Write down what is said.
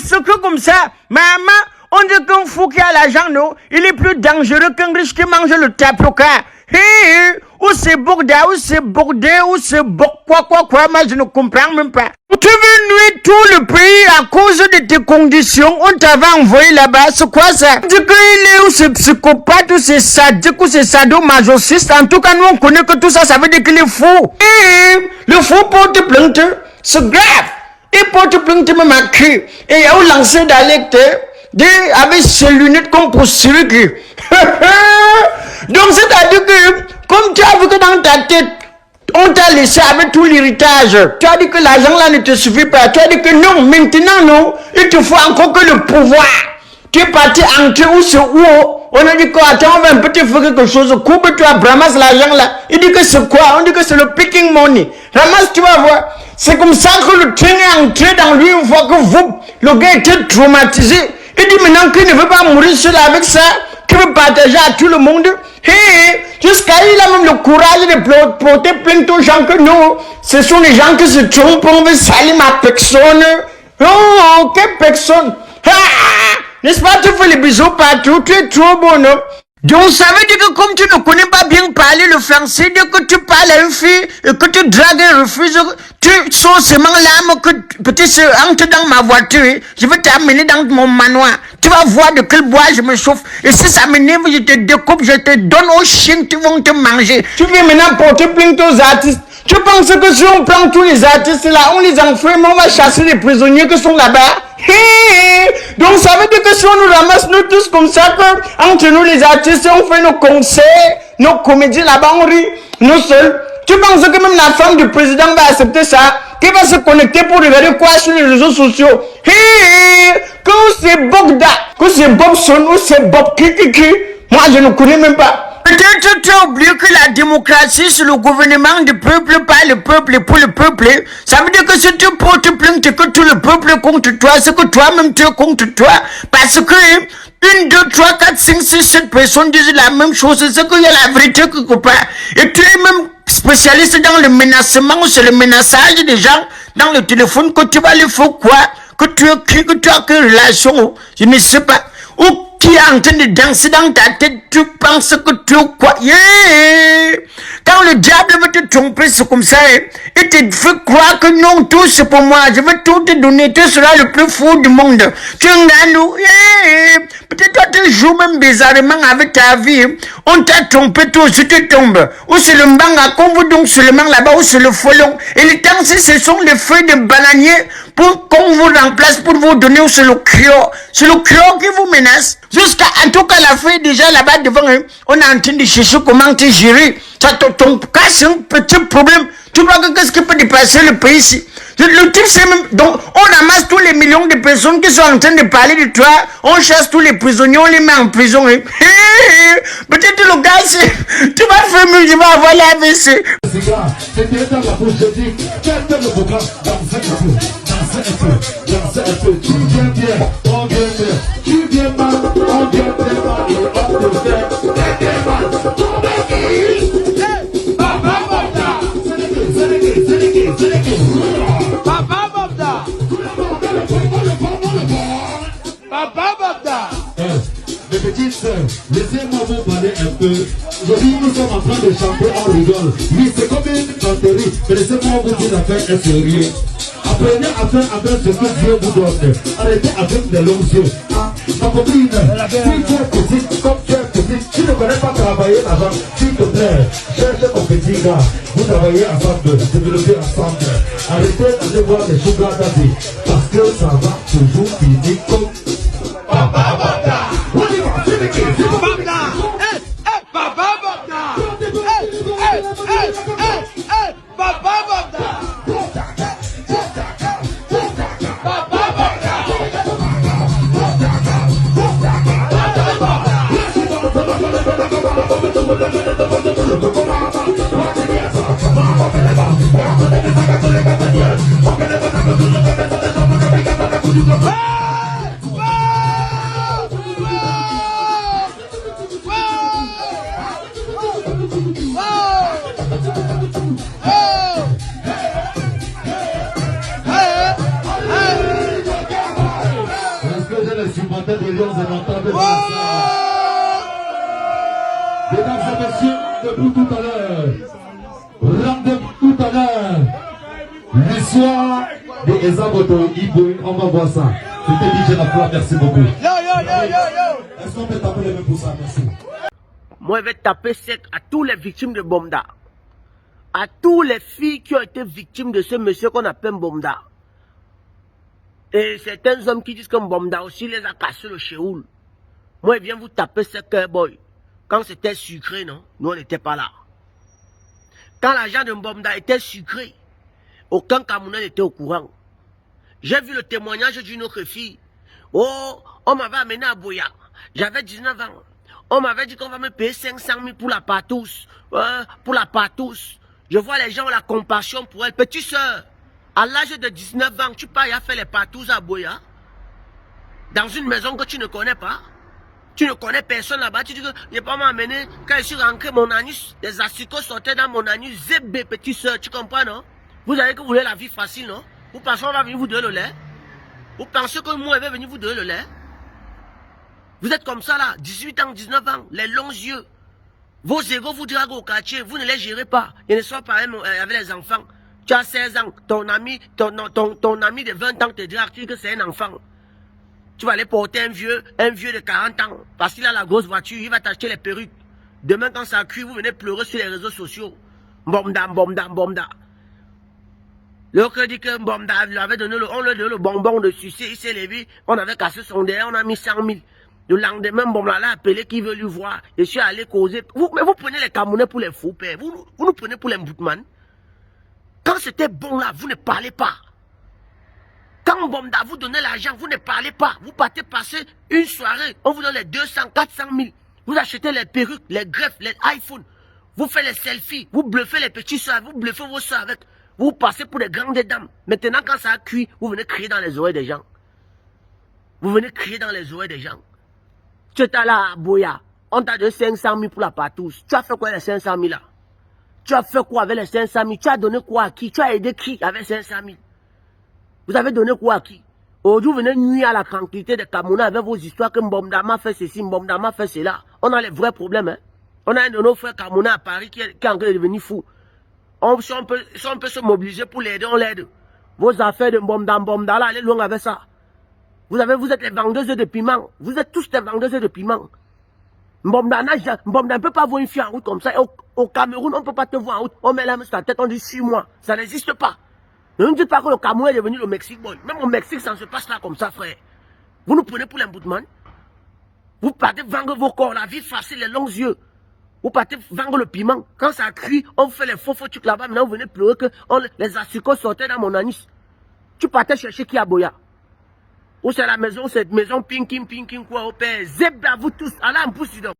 Parce que comme ça, maman, on dit qu'un fou qui a l'argent, non, il est plus dangereux qu'un riche qui mange le tapioca. Ou c'est Bogda, ou c'est Bogdé, ou c'est quoi, moi je ne comprends même pas. Tu veux nuire tout le pays à cause de tes conditions, on t'avait envoyé là-bas, c'est quoi ça? Tu dis qu'il est ou c'est psychopathe, ou c'est sadique, ou c'est sadomasochiste, en tout cas nous on connaît que tout ça, ça veut dire qu'il est fou. Le fou porte plainte, c'est grave. Il porte plainte même à qui? Et il a lancé d'alerte, avec ses lunettes comme pour circuler. Donc c'est-à-dire que, comme tu as vu que dans ta tête, on t'a laissé avec tout l'héritage, tu as dit que l'argent là ne te suffit pas, tu as dit que non, maintenant non, il te faut encore que le pouvoir. Tu es parti entrer où c'est où, on a dit quoi, attends, on va un peu te faire quelque chose, coupe-toi, ramasse l'argent là. Il dit que c'est quoi? On dit que c'est le picking money. Ramasse, tu vas voir. C'est comme ça que le train est entré dans lui une fois que vous, le gars était traumatisé. Il dit maintenant qu'il ne veut pas mourir seul avec ça, qu'il veut partager à tout le monde. Jusqu'à il a même le courage de porter plainte aux gens que nous, ce sont les gens qui se trompent, on veut salir ma personne. Oh, quelle personne. N'est-ce pas, tu fais les bisous partout, tu es trop bon, non? Donc ça veut dire que comme tu ne connais pas bien parler le français, dès que tu parles à une fille et que tu dragues et refuses, tu sors seulement l'âme que peut-être entre dans ma voiture, je vais t'amener dans mon manoir. Tu vas voir de quel bois je me chauffe. Et si ça m'énerve, je te découpe, je te donne aux chiens qui vont te manger. Tu viens maintenant porter plainte aux artistes. Tu penses que si on prend tous les artistes là, on les enferme, on va chasser les prisonniers qui sont là-bas? Donc ça veut dire que si on nous ramasse nous tous comme ça, que entre nous les artistes, on fait nos concerts, nos comédies là-bas, on rit, nous seuls. Tu penses que même la femme du président va accepter ça? Qui va se connecter pour regarder quoi sur les réseaux sociaux? Que c'est Bogda, que c'est Bobson, ou c'est Bob Kiki, moi je ne connais même pas. Peut-être tu as oublié que la démocratie, c'est le gouvernement du peuple, par le peuple et pour le peuple. Ça veut dire que si tu portes plainte que tout le peuple est contre toi, c'est que toi-même tu es contre toi. Parce que 1, 2, 3, 4, 5, 6, 7 personnes disent la même chose. C'est qu'il y a la vérité quelque part. Et tu es même spécialiste dans le menacement, c'est le menaçage des gens dans le téléphone, que tu vas les faire quoi? Que tu as qui, que tu as quelle relation? Je ne sais pas. Ou qui est en train de danser dans ta tête, tu penses que tu es quoi? Quand le diable veut te tromper, c'est comme ça, il te fait croire que non, tout c'est pour moi, je vais tout te donner, tu seras le plus fou du monde. Tu es un ganou, peut-être toi tu joues même bizarrement avec ta vie, on t'a trompé, toi aussi tu tombes. Ou c'est le mbanga, qu'on vous donc seulement là-bas, ou c'est le folon. Et les temps, ce sont les feuilles de bananier pour qu'on vous remplace, pour vous donner, ou c'est le cryo. C'est le cryo qui vous menace. Jusqu'à, en tout cas, la feuille déjà là-bas devant, on est en train de chercher comment te gérer. Ça ton cas, c'est un petit problème. Tu vois que qu'est-ce qui peut dépasser le pays ici? Le type, c'est même, donc, on amasse tous les millions de personnes qui sont en train de parler de toi, on chasse tous les prisonniers, on les met en prison, peut-être le gars, c'est, tu vas faire mieux, je vais avoir l'AVC. C'était dans la bouche, je dis, faites le programme, dansez un peu, tu viens bien, on vient bien, tu viens mal, on vient bien mal, et on te fait, mal, Papa Bogda. Papa Bogda. Mes petites sœurs, laissez-moi vous parler un peu. Aujourd'hui, nous sommes en train de chanter, on rigole. Oui, c'est comme une canterie, mais laissez-moi vous dire l'affaire est sérieux. Apprenez à faire avec ce que Dieu vous donne. Arrêtez avec des longs yeux. Ma copine, si tu es petite, comme tu es petite, tu ne connais pas travailler avant, s'il te plaît, cherche ton petit gars, vous travaillez ensemble, développez ensemble. Arrêtez d'aller voir les sugar daddy, parce que ça va toujours finir comme Papa Bogda. On y va, c'est le qui, c'est Papa Bogda. Papa Bogda. Papa Bogda. les supporters de Lyon et Nantes dans la salle. Mesdames et messieurs, depuis tout à l'heure. Rendez-vous tout à l'heure. L'histoire de Ezamoto Iboui, on va voir ça. C'était DJ Lafleur, merci beaucoup. Est-ce qu'on peut taper les mains pour ça? Merci. Moi, je vais taper sec à tous les victimes de Bomda. À tous les filles qui ont été victimes de ce monsieur qu'on appelle Bomda. Et certains hommes qui disent que Bomda aussi les a cassés le chéoul. Moi, je viens vous taper sec, boy. Quand c'était sucré, non? Nous, on n'était pas là. Quand l'argent de Bomda était sucré, aucun Camerounais n'était au courant. J'ai vu le témoignage d'une autre fille. Oh, on m'avait amené à Boya. J'avais 19 ans. On m'avait dit qu'on va me payer 500 000 pour la partouze. Pour la partouze. Je vois les gens ont la compassion pour elle. Petite soeur, à l'âge de 19 ans, tu pars à faire les partouzes à Boya. Dans une maison que tu ne connais pas. Tu ne connais personne là-bas. Tu dis que je n'ai pas m'amené. Quand je suis rentré, mon anus, les asticots sortaient dans mon anus. Zébé, petite soeur, tu comprends, non? Vous savez que vous voulez la vie facile, non? Vous pensez qu'on va venir vous donner le lait? Vous pensez que moi, je vais venir vous donner le lait? Vous êtes comme ça là, 18 ans, 19 ans, les longs yeux. Vos égos vous draguent au quartier, vous ne les gérez pas. Ils ne sont pas avec les enfants. Tu as 16 ans, ton ami de 20 ans te drague, tu dis que c'est un enfant. Tu vas aller porter un vieux de 40 ans, parce qu'il a la grosse voiture, il va t'acheter les perruques. Demain quand ça cuit, vous venez pleurer sur les réseaux sociaux. Bomda, bomda, bomda. L'autre dit que Bomda lui avait donné on lui a donné le bonbon de sucer, il s'est levé, on avait cassé son derrière, on a mis 100 000. Le lendemain, Bomda l'a appelé, qui veut lui voir. Je suis allé causer. Mais vous prenez les Camerounais pour les fous, père. Vous nous prenez pour les Mboutman. Quand c'était bon là, vous ne parlez pas. Quand Bomda vous donnait l'argent, vous ne parlez pas. Vous partez passer une soirée, on vous donne les 200, 400 000. Vous achetez les perruques, les greffes, les iPhones. Vous faites les selfies, vous bluffez les petits soeurs, vous bluffez vos soeurs avec. Vous passez pour des grandes dames. Maintenant, quand ça a cuit, vous venez crier dans les oreilles des gens. Vous venez crier dans les oreilles des gens. Tu étais là à Boya. On t'a donné 500 000 pour la partouze. Tu as fait quoi les 500 000 là? Tu as fait quoi avec les 500 000? Tu as donné quoi à qui? Tu as aidé qui avec 500 000? Vous avez donné quoi à qui? Aujourd'hui, vous venez nuire à la tranquillité des Camerounais avec vos histoires que Mbomda m'a fait ceci, Mbomda m'a fait cela. On a les vrais problèmes. Hein? On a un de nos frères Camerounais à Paris qui est en train de devenir fou. Si on peut se mobiliser pour l'aider, on l'aide. Vos affaires de Mbomda là, allez loin avec ça. Vous êtes les vendeuses de piment. Vous êtes tous des vendeuses de piment. Mbomda ne peut pas voir une fille en route comme ça. Au Cameroun, on ne peut pas te voir en route. On met la main sur la tête, on dit 6 mois. Ça n'existe pas. Ne dites pas que le Cameroun est devenu le Mexique, boy. Même au Mexique, ça ne se passe pas comme ça, frère. Vous nous prenez pour les Mboutman. Vous partez vendre vos corps, la vie facile, les longs yeux. Vous partez vendre le piment. Quand ça crie, on fait les faux trucs là-bas. Maintenant, vous venez pleurer que les asticots sortaient dans mon anus. Tu partais chercher qui à Boya? Où c'est la maison, cette maison, pinking, quoi, au père. Zeb à vous tous. Allez, on pousse, donc.